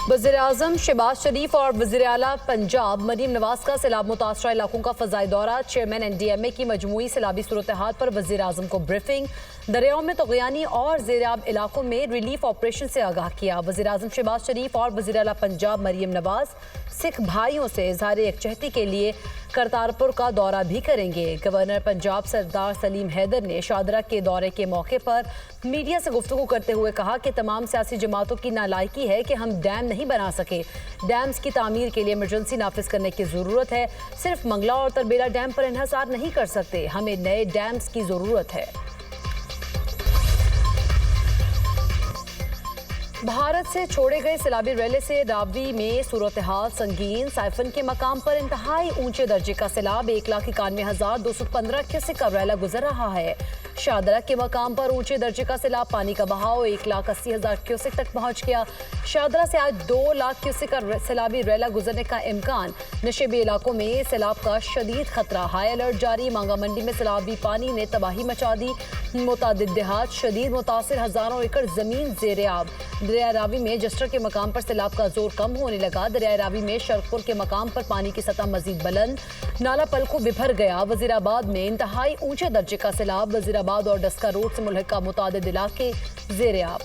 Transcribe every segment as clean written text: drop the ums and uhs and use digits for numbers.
वज़ीर-ए-आज़म शहबाज शरीफ और वज़ीर-ए-आला पंजाब मरीम नवाज का सैलाब मुतासरा इलाकों का फ़ज़ाई दौरा। चेयरमैन NDMA की मजमूई सैलाबी सूरत हाल पर वज़ीर-ए-आज़म को ब्रीफिंग। दरियाओं में तग़यानी और ज़ेराब इलाकों में रिलीफ ऑपरेशन से आगाह किया। वज़ीर-ए-आज़म शहबाज शरीफ और वज़ीर-ए-आला पंजाब मरीम नवाज सिख भाइयों से इज़हार यकजहती के लिए करतारपुर का दौरा भी करेंगे। गवर्नर पंजाब सरदार सलीम हैदर ने शादरा के दौरे के मौके पर मीडिया से गुफ्तगू करते हुए कहा कि तमाम सियासी जमातों की नालायकी है कि हम डैम नहीं बना सके। डैम्स की तामीर के लिए इमरजेंसी नाफिज करने की ज़रूरत है। सिर्फ मंगला और तरबेला डैम पर इन्हसार नहीं कर सकते, हमें नए डैम्स की ज़रूरत है। भारत से छोड़े गए सैलाबी रैले से रावी में सूरत हाल संगीन। साइफन के मकाम पर इंतहाई ऊंचे दर्जे का सैलाब 1,91,215 क्यूसेक का रैला गुजर रहा है। शादरा के मकाम पर ऊंचे दर्जे का सैलाब पानी का बहाव 1,80,000 क्यूसेक तक पहुंच गया। शादरा से आज 2 लाख क्यूसेक का सैलाबी रैला गुजरने का इम्कान। नशेबी इलाकों में सैलाब का शदीद खतरा, हाई अलर्ट जारी। मांगा मंडी में सैलाबी पानी ने तबाही मचा दी। मुतादिद देहात शदीद मुतासिर, हजारों एकड़ जमीन ज़ेर-ए-आब। दरिया रावी में जस्टर के मकाम पर सैलाब का जोर कम होने लगा। दरिया रावी में शरकपुर के मकाम पर पानी की सतह मजीद बुलंद, नाला पलको बिफर गया। वजीराबाद में इंतहाई ऊंचे दर्जे का सैलाब। वजीराबाद और डस्का रोड से मुल्हिका मुतादिद इलाके ज़ेर-ए-आब।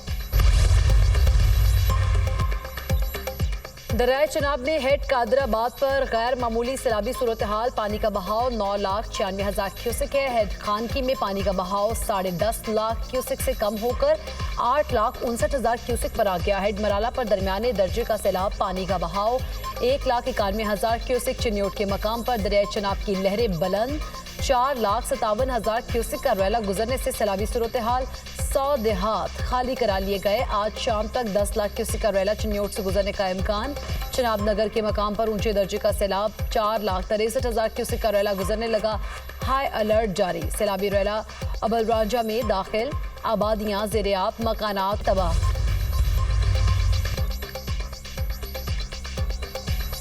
दरिया चनाब में हेड कादराबाद पर गैर मामूली सैलाबी सूरत हाल। पानी का बहाव 9,96,000 क्यूसेक है। हेड खानकी में पानी का बहाव 10.5 लाख क्यूसेक से कम होकर 8,59,000 क्यूसेक पर आ गया। हेड मराला पर दरमियाने दर्जे का सैलाब। पानी का बहाव 1,91,000 क्यूसेक। चिन्योट के मकाम पर दरिया चनाब की लहरें बुलंद। 4,57,000 क्यूसेक का रैला गुजरने से सैलाबी सूरत हाल। 100 देहात खाली करा लिए गए। आज शाम तक 10 लाख क्यूसेक का रैला चिन्योट से गुजरने का इम्कान। चनाब नगर के मकाम पर ऊंचे दर्जे का सैलाब। 4,63,000 क्यूसेक का रैला गुजरने लगा। हाई अलर्ट जारी। सैलाबी रैला अबलराजा में दाखिल। आबादियां ज़ेर-ए-आब, मकानात तबाह।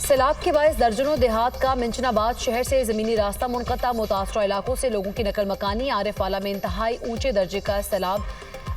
सैलाब के बायस दर्जनों देहात का मिंचनाबाद शहर से ज़मीनी रास्ता मुनक़ता। मुतासरा इलाकों से लोगों की नकल मकानी। आरिफवाला में इंतहाई ऊंचे दर्जे का सैलाब।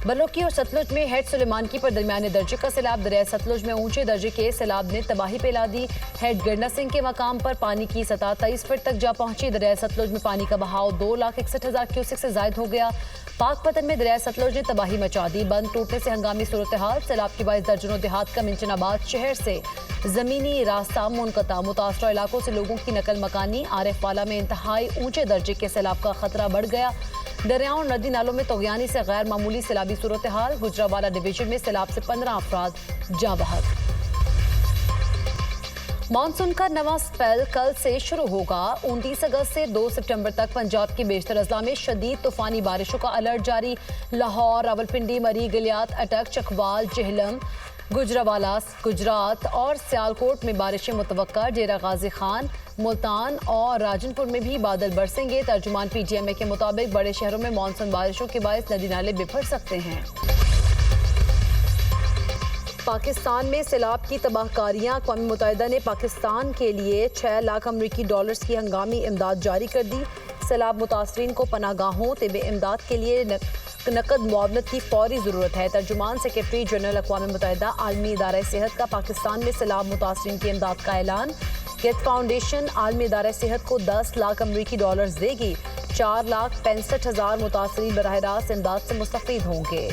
बलोकी और सतलुज में हेड सुलेमानकी पर दरमियाने दर्जे का सैलाब। दरिया सतलुज में ऊंचे दर्जे के सैलाब ने तबाही फैला दी। हेड गंडा सिंह के मकाम पर पानी की सतह 23 फीट तक जा पहुंची। दरिया सतलुज में पानी का बहाव 2,61,000 क्यूसेक से जायद हो गया। पाकपतन में दरिया सतलुज ने तबाही मचा दी। बंद टूटने से हंगामी सूरत हाल। सैलाब के बायस दर्जनों देहात का मिंचनाबाद शहर से ज़मीनी रास्ता मुनक़ता। मुतासरा इलाकों से लोगों की नकल मकानी। आरिफवाला में इंतहाई ऊंचे दर्जे के सैलाब का खतरा बढ़ गया। दरियाओं और नदी नालों में तग़यानी से गैर मामूली सैलाबी सूरत हाल। गुजरावाला डिवीजन में सैलाब से 15 अफराद जाँ बहक। मानसून का नवा स्पेल कल से शुरू होगा। 29 अगस्त से 2 सितंबर तक पंजाब के बेशतर अजला में शदीद तूफानी बारिशों का अलर्ट जारी। लाहौर, रावलपिंडी, मरी, गलियात, अटक, चकवाल, जेहलम, गुजरावाला, गुजरात और सियालकोट में बारिशें मुतवक्का। डेरा गाजी खान, मुल्तान और राजनपुर में भी बादल बरसेंगे। तर्जुमान PTMA के मुताबिक बड़े शहरों में मानसून बारिशों के बायस नदी नाले बिफर सकते हैं। पाकिस्तान में सैलाब की तबाहकारियाँ। अक़वाम मुत्तहिदा ने पाकिस्तान के लिए 6 लाख अमरीकी डॉलर्स की हंगामी इमदाद जारी कर दी। सैलाब मुतासरीन को पनाहगाहों तिब इमदाद के लिए नकद मुआवनत की फौरी ज़रूरत है। तर्जुमान सेक्रेटरी जनरल अक़वाम मुत्तहिदा आलमी इदारा सेहत का पाकिस्तान में सैलाब मुतासरीन की इमदाद का ऐलान। गेट फाउंडेशन आलमी इदारा सेहत को 10 लाख अमरीकी डॉलर्स देगी। 4,65,000 मुतासरीन बराह रास्त इमदाद से मुस्तफ़ीद होंगे।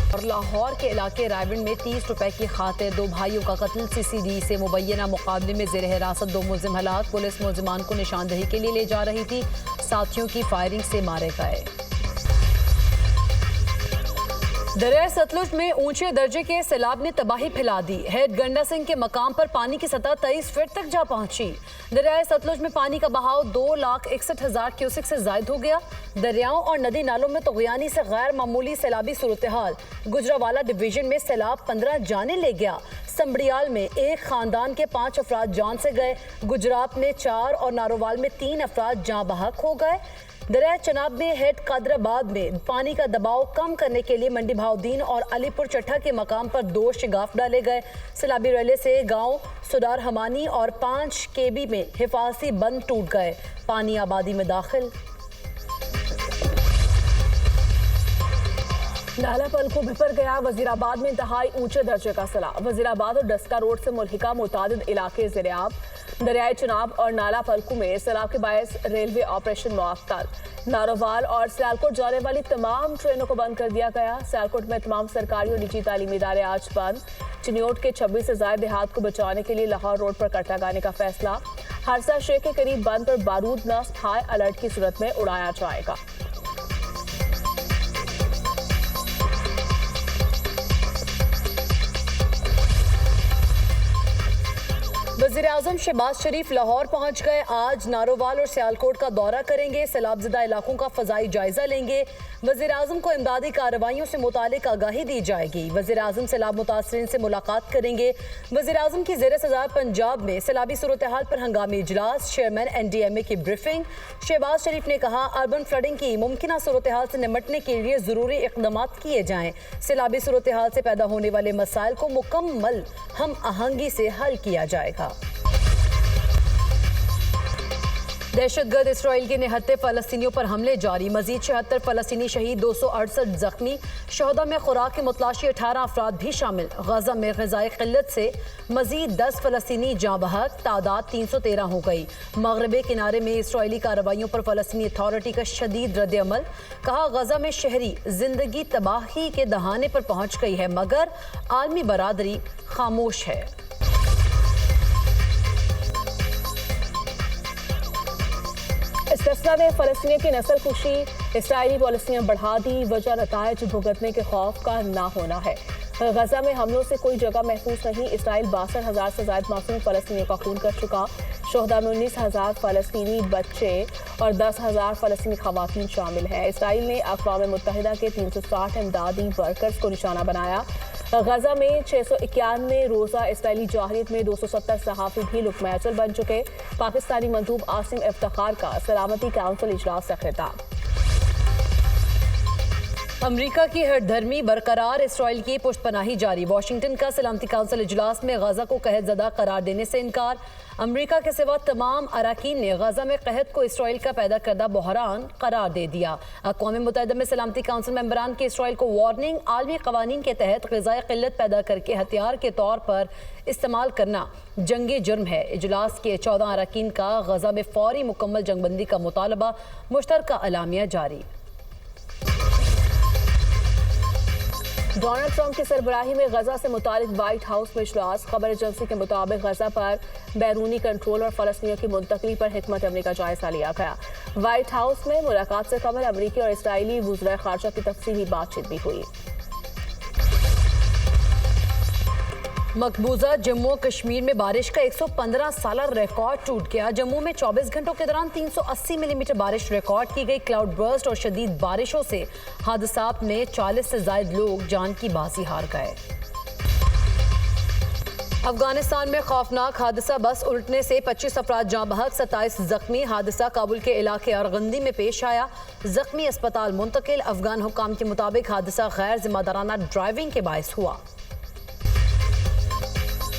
और लाहौर के इलाके रायविंड में 30 रुपए की खातिर 2 भाइयों का कत्ल। CCD से मुबैना मुकाबले में ज़ेर हिरासत 2 मुलजिम हलाक। पुलिस मुलजिमान को निशानदही के लिए ले जा रही थी, साथियों की फायरिंग से मारे गए। दरिया सतलुज में ऊंचे दर्जे के सैलाब ने तबाही फैला दी। हेड गंडा सिंह के मकाम पर पानी की सतह 23 फीट तक जा पहुंची। दरिया सतलुज में पानी का बहाव 2,61,000 क्यूसेक से जायद हो गया। दरियाओं और नदी नालों में तग़यानी से गैर मामूली सैलाबी सूरत हाल। गुजरावाला डिवीजन में सैलाब 15 जाने ले गया। संबड़ियाल में एक खानदान के 5 अफराद जान से गए। गुजरात में 4 और नारोवाल में 3 अफराद जाँ बहक हो गए। दरिया चनाब में हेड कादराबाद में पानी का दबाव कम करने के लिए मंडी भाउद्दीन और अलीपुर चट्ठा के मकाम पर 2 शिगाफ डाले गए। सैलाबी रैले से गांव सुडार हमानी और 5 KB में हिफाजती बंद टूट गए। पानी आबादी में दाखिल। नाला पल को बिपर गया। वजीराबाद में इंतहाई ऊंचे दर्जे का सैलाब। वजीराबाद और डस्का रोड से मुल्हिका मुतादिद इलाके ज़ेर-ए-आब। दरियाए चिनाब और नाला पलकू में सैलाब के बायस रेलवे ऑपरेशन मुअत्तल। नारोवाल और सियालकोट जाने वाली तमाम ट्रेनों को बंद कर दिया गया। सियालकोट में तमाम सरकारी और निजी तालीमी इदारे आज बंद। चिन्योट के 26 से ज्यादा देहात को बचाने के लिए लाहौर रोड पर कट लगाने का फैसला। हरसा शेख के करीब बंद पर बारूद नस्ट हाई अलर्ट की सूरत में उड़ाया जाएगा। वज़ीर-ए-आज़म शहबाज शरीफ लाहौर पहुंच गए। आज नारोवाल और सियालकोट का दौरा करेंगे। सैलाबज़दा इलाकों का फ़ज़ाई जायजा लेंगे। वज़ीर-ए-आज़म को इमदादी कार्रवाइयों से मुतालिक आगाही दी जाएगी। वज़ीर-ए-आज़म सैलाब मुतासरीन से मुलाकात करेंगे। वज़ीर-ए-आज़म की ज़ेर सदारत पंजाब में सैलाबी सूरत हाल पर हंगामी इजलास। चेयरमैन NDMA की ब्रीफिंग। शहबाज शरीफ ने कहा, अर्बन फ्लडिंग की मुमकिन सूरत हाल से निमटने के लिए ज़रूरी इक़दाम किए जाएँ। सैलाबी सूरत हाल से पैदा होने वाले मसाइल को मुकम्मल हम आहंगी से हल किया जाएगा। दहशतगर्द इसराइल के निहत्ते फ़लस्तीनियों पर हमले जारी। मजीद 76 फ़लस्तीनी शहीद, 268 जख्मी। शहदा में खुराक की मुतलाशी 18 अफराद भी शामिल। गजा में ग़िज़ाई क़िल्लत से मजीद 10 फ़लस्तीनी जाँ बहक, तादाद 313 हो गई। मग़रिबी किनारे में इसराइली कार्रवाइयों पर फ़लस्तीनी अथॉरिटी का शदीद रद्द-ए-अमल। कहा, गजा में शहरी जिंदगी तबाही के दहाने पर पहुँच गई है, मगर आलमी बरादरी खामोश है। इस्तिस्ना ने फ़लस्तीनियों की नस्ल खुशी, इसराइली पॉलिसियाँ बढ़ा दी। वजह नतायज भुगतने के खौफ का ना होना है। गजा में हमलों से कोई जगह महफूज नहीं। इसराइल 62,000 से ज़ायद मासूम फ़लस्तीनियों का खून कर चुका। शोहदा में 19,000 फ़लस्तीनी बच्चे और 10,000 फ़लस्तीनी ख़वातीन शामिल हैं। इसराइल ने अक़वाम मुत्तहिदा के 360 इमदादी वर्कर्स को निशाना बनाया। गजा में 691 रोज़ा इसराइली जाहिलियत में 270 सहाफ़ी भी लुक़्मा अजल बन चुके। पाकिस्तानी मंदूब आसिम इफ्तिखार का सलामती काउंसिल इजलास से खिताब। अमरीका की हरधर्मी बरकरार, इसराइल की पुष्टपनाही जारी। वाशिंगटन का सलामती काउंसिल इजलास में गजा को कहत ज़दा करार देने से इनकार। अमरीका के सिवा तमाम अराकीन ने गजा में कहत को इसराइल का पैदा करदा बहरान करार दे दिया। अक़वाम मुत्तहिदा में सलामती काउंसिल मेंबरान की इसराइल को वार्निंग। आलमी क़वानीन के तहत ग़िज़ाई क़िल्लत पैदा करके हथियार के तौर पर इस्तेमाल करना जंगी जुर्म है। इजलास के 14 अराकीन का गजा में फौरी मुकम्मल जंगबंदी का मुतालबा, मुश्तरका अलामिया जारी। डोनाल्ड ट्रंप की सरबराही में गजा से मुतालिक व्हाइट हाउस में इजलास। खबर एजेंसी के मुताबिक गजा पर बैरूनी कंट्रोल और फ़लस्तीनियों की मुंतकली पर हिकमत अमली का जायजा लिया गया। व्हाइट हाउस में मुलाकात से कबल अमरीकी और इसराइली वज़ीर ख़ारजा की तफसीली बातचीत भी हुई। मकबूजा जम्मू और कश्मीर में बारिश का 115 साला रिकॉर्ड टूट गया। जम्मू में 24 घंटों के दौरान 380 मिलीमीटर बारिश रिकॉर्ड की गई। क्लाउड बर्स्ट और शदीद बारिशों से हादसात में 40 से ज्यादा लोग जान की बाजी हार गए। अफगानिस्तान में खौफनाक हादसा, बस उल्टने से 25 अफराद जाँ बहक, 27 जख्मी। हादसा काबुल के इलाके अरगंदी में पेश आया। जख्मी अस्पताल मुंतकिल। अफगान हुकाम के मुताबिक हादसा गैर जिम्मेदाराना ड्राइविंग के बायस हुआ।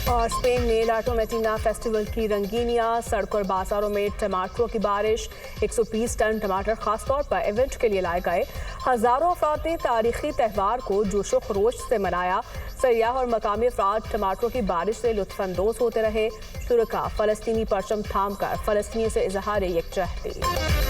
और स्पेन में ला टोमेटिना फेस्टिवल की रंगीनियां। सड़कों और बाजारों में टमाटरों की बारिश। 120 टन टमाटर खासतौर पर इवेंट के लिए लाए गए। हजारों अफराद ने तारीखी त्यौहार को जोशो खरोश से मनाया। सयाह और मकामी अफराद टमाटरों की बारिश से लुत्फानंदोज होते रहे। शुरका फ़लस्तीनी परचम थाम कर फ़लस्तीनियों से इजहार यकजहती।